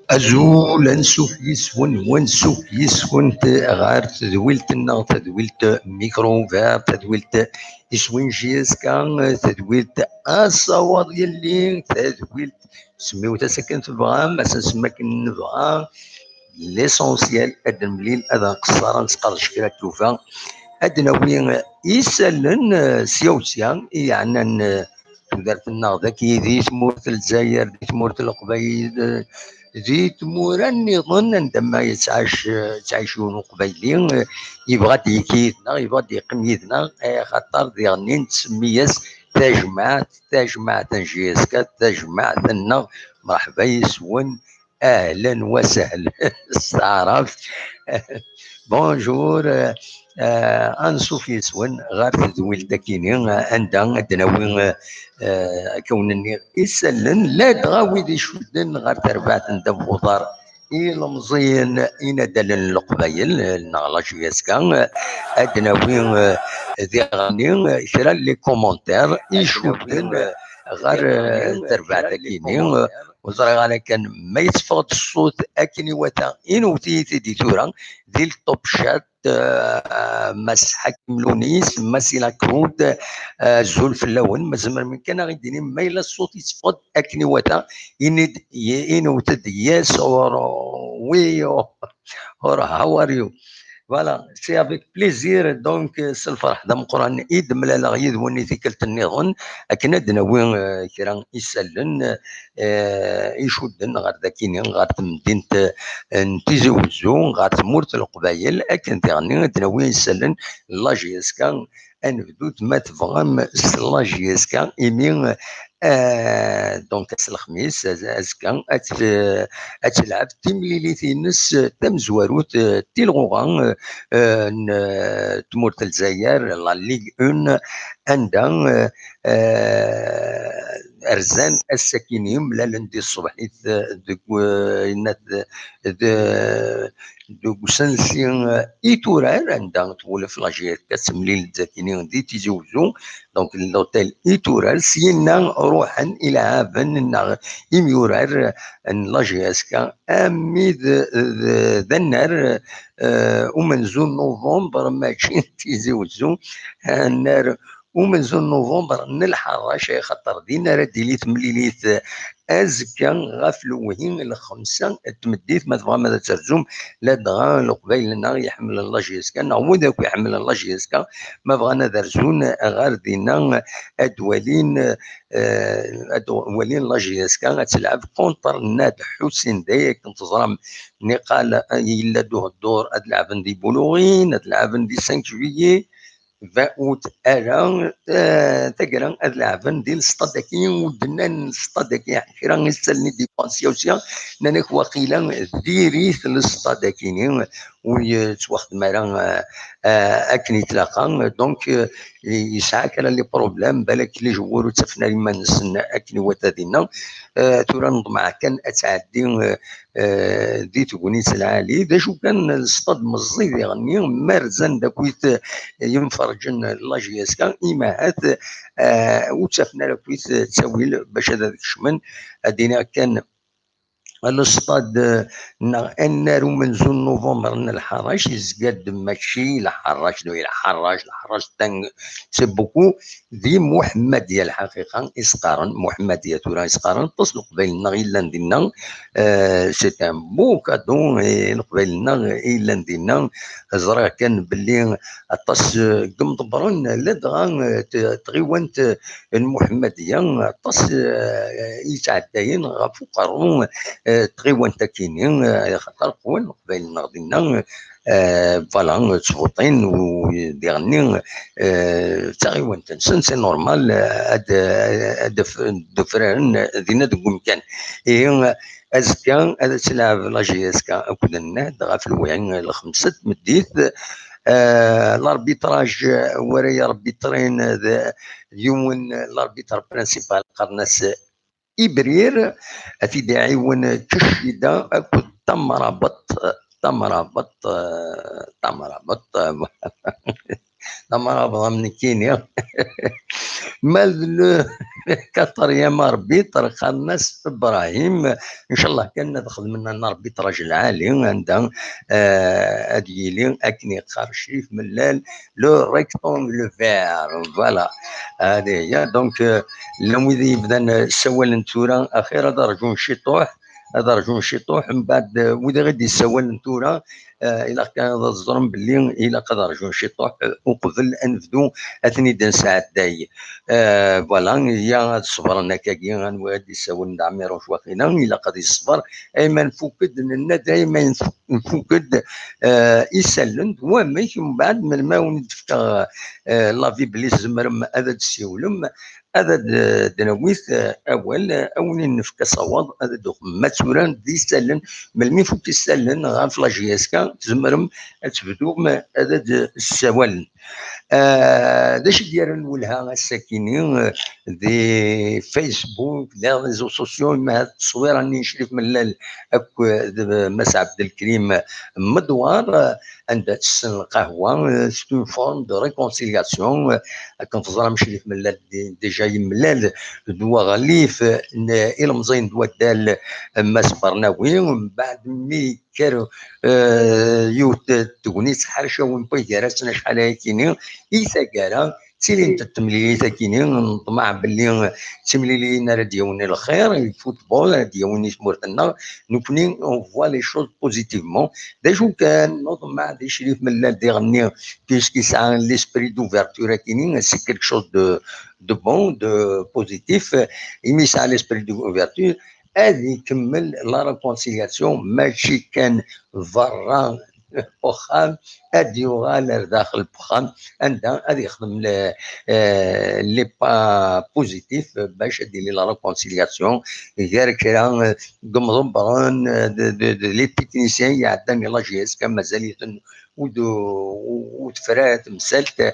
أزول أنسوف يسون ونسوف يسون غار تدويلتنا تدويلت ميكروفاب تدويلت يسوين جيسكا تدويلت الصوار يلي تدويلت سميو تسكن تبغى ما سماك نبغى ليسونسيال ادن مليل اذا قصارا نسقر شكرا توفا ادنا وين يسالن سيوسيا يعني تودرت النهضة ذاك ذي تمورت الجزائر ذي تمورت القبيل ذي تمورا نظن عندما تعيشون قبيلين يبغى يكيدنا يبغى يقم يدنا خاطر ذي غني نسميس تجمع تنجيسكا تجمع ثنا مرحبا يسون اهلا وسهلا استعرفت بونجور انسوف يسون غير تدويل داكيني عندها دناوين كونني يسلن لا تغاوي ذي شدن غير تربعت ندب وضار إلا مزيان إنا دلن القبايل نغلاش ياسكا أدناوين ذي غني كرا لي كومونتير يشدن غير تربع داكيني وزرا غانا كان ما يتفقد الصوت اكني وتا انوتي دي تورا دي الطوب شات مس حكم لونيس مسي لاكرود زول في اللون مزمر من كان غيديني ما الا الصوت يتفقد اكني وتا انوت يس اور وي اور هاو ار يو فوالا سي افيك بليزير دونك الفرح دم قران ايد ملالا غيد وني ذيكلت النظن اكن دناوين كيران يسلن يشدن غير ذاكيني غير تمدينة نتيزي وزو غير تمورت القبايل اكن تغني دناوين يسلن لاجيسكا انفدو ما تفغم لاجيسكا ايمين دونك الخميس ازكا اتلعب تيمليليتي نس تم زواروت تيلغوغان تمورت الجزائر لا ليغ اون عندها ارزان الساكنين لا لندي الصبح دوك سنسين ايتورار عندها تولف في لاجير كتملي الزاكينين دي تيزوزو دونك لوتيل ايتورار سينا روحا الى هافن يميورار لاجياسكا اميد ذنر ومنزول نوفمبر ماشي تيزوزو النار ومنزول نوفمبر نلحراش خاطر دينا راه ديليت مليليت ازكا غافلوهين الخمسه تمديت ما تبغى ماذا ترزم لا دغا القبيل لنا يحمل الله جيسكا نعمو ذاك يحمل الله جيسكا ما بغانا درزون غير دينا ادوالين ادوالين الله جيسكا تلعب كونتر ناد حسين دايك تنتظرم نقال الا دوه الدور ادلعب ندي بولوغين ادلعب ندي 5 جويي 20 اوت الا تقرا اللاعبين ديال الصطادكين ودنا الصطادكين كرا نسالني ديبانسيوسيا نانك واقيلا ديريت للصطادكين ويتواخد مرا اكني تلاقا دونك يسعى كرا لي بروبليم بالك لي جوار تفنا لما نسن اكني وتادينا تورا نضمع كان اتعدي دي تكونيت العالي دا شو كان الصطاد مزيد يغني مرزن داكويت ينفرجن لاجياسكا ايماعات وتشافنا لكويت تساويل باش هذاك الشمن ادينا كان الاصطاد النار منزول نوفمبر الحراش يزقاد ماشي الحراش دو الحراش تان سي بوكو دي محمديه الحقيقه اسقارن محمديه تورا اسقارن تصل قبيلنا الا ندينا سي ان بو كادو قبيلنا الا ندينا زرا كان باللي اطاس قمطبرن لا دغا تغيوانت المحمديه اطاس يتعداين غفوقرون تغيوان تاكينين خاطر قوان قبيل غادينا فوالا تفوطين وديغني تغيوان تنسن سي نورمال هاد دفران دينا دوك مكان ازكا هذا تلعب لاجياسكا كنا دغا في الوعين الخمسه مديت الاربيتراج ورايا ربي ترين يوم الاربيتر برينسيبال قرناس إبرير أتيدي عيون كشيدة أكو تمربط تمربط تمربط تمربط من كينيا مال كثر يا مربيط خناس ابراهيم ان شاء الله كان تخدم لنا نربيط راجل عالي عندها اديلي اكني خرشيف ملال لو ريكتون لو فير فوالا هذه هي دونك لو اذا يبدا سوال نتورا اخيرا درجون شطوح درجون شطوح من بعد واذا غادي يسوال نتورا الى كان الظلم باللي الى قدر جون شطوح وقبل انفدو اثني دن ساعه داي فوالا هي الصبر نكاكي غنواد يساول نعمر واش واخينا الا قد يصبر ايما نفوكد لنا دائما نفوكد يسلن وما من بعد من ما ونتفكر لافي بلي زمرم هذا تسيولم هذا دنويث اول نفك صواب هذا دوك ماتوران دي سلن ملمي فوك يسلن غاف لاجياسكا تزمرم تبدو هذا السوال داش ديال نولها الساكنين دي فيسبوك دي ريزو سوسيو مع التصوير راني نشرف من اكو مس عبد الكريم مدوار عندها تسن القهوه سي فورم دو ريكونسيلياسيون كنتظر مشرف من ديجا يملال دوا غليف الى مزين دوا دال ماس برناوي ومن بعد مي كانوا يوت تغنيت حرشه ونبي جراسنا شحال هاكيني إيثاكارا سيلي نتا تمليلي كيني نطمع باللي تمليلي راه ديوني الخير الفوتبول راه ديوني سمورتنا نكوني اون فوا لي شوز بوزيتيفمون داجو كان نطمع دي شريف من دي غني بيسكي سا ليسبري دوفرتور كيني سي كيلك شوز دو بون دو بوزيتيف يميس على ليسبري دوفرتور هذه يكمل لا ريكونسيلياسيون ماشي كان فران بوخام ادي يغال داخل البخام عندها غادي يخدم لي با بوزيتيف باش دير لي لا ريكونسيلياسيون غير كرا قمضبران لي تكنيسيان يعدني لا جي اس كان مازال وتفرات مسالت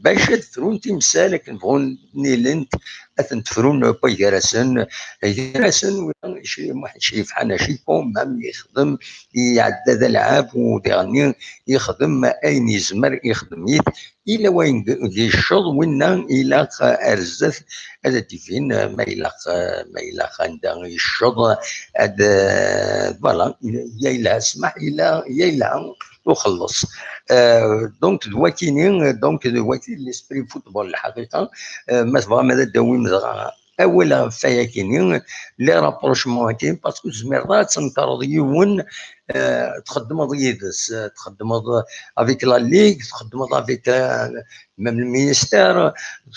باش تفرون تمثال كنبغون نيلنت تفرون بيغراسن يغراسن شريف حنا شيكم مام يخدم يعدد العاب وديغني يخدم اين يزمر يخدم يد الى وين يشض ونا الى ارزث هذا تيفين ما الى عندها يشض هذا فوالا يا الى اسمح الى يا الى وخلص دونك دواكيني دونك دواكي ليسبري فوتبول الحقيقه ما فغا هذا داوي مزغا اولا فيا كاينين لي رابروشمون كاين باسكو زمير تنكر يون تخدم ضيدس تخدم افيك لا ليغ تخدم افيك ميم المينيستير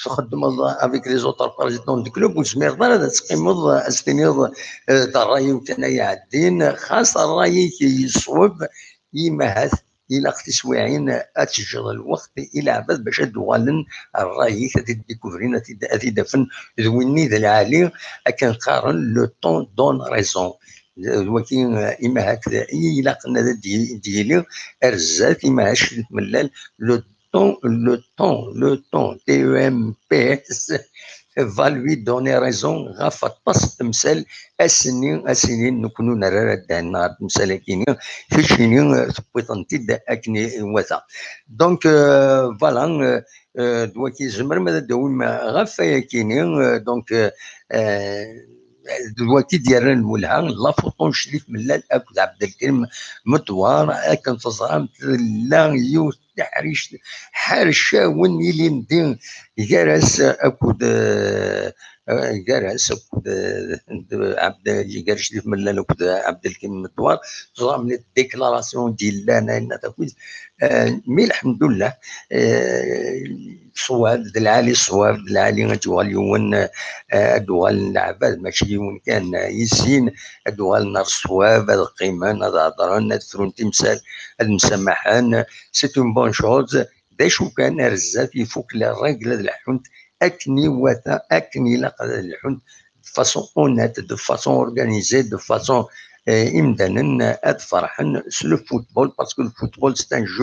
تخدم افيك لي زوتر بريزيدون دو كلوب وزمير هذا تقيمض استنيض الراي وتنايا عدين خاص الراي كيصوب يمهث الى تسويعين اتشجر الوقت الى عباد باش دوالن الراي تديكوفرين تدفن ذويني ذا العالي كان قارن لو طون دون ريزون ولكن اما هكذا الى قلنا ديالي ارزات اما هاش ملال لو طون تي او ام بي اس va lui donner raison غاف طاس تمثال السنين نكونوا نرى دهنا تمثال كيني في شيني تبويطنتي اكني وثا دونك فوالا دواكي زمر ماذا دوم غاف كيني دونك دلوقتي ديالنا المولها لا فوطون شريف ملال اكل عبد الكريم مطوار كنتظر لا يوت حريش حرشه وين يلي ندير جالس اكود جالس اكود عبد جالس شريف ملال اكود عبد الكريم مطوار زرا من الديكلاراسيون ديال انا تاكل مي الحمد لله صواب العالي الصواب العالي غتوال يون دوال العباد ماشي يون كان يسين دوال نار الصواب هذا القيمان هذا هضران هذا فرون تمثال هذا المسامحان سي اون بون شوز داشو كان رزاف يفوك الرجل هذا الحنت اكني وثا اكني لقد الحنت فاسون اونات دو فاسون اورغانيزي دو فاسون امدانا اد فرحا سلو فوتبول باسكو الفوتبول سي ان جو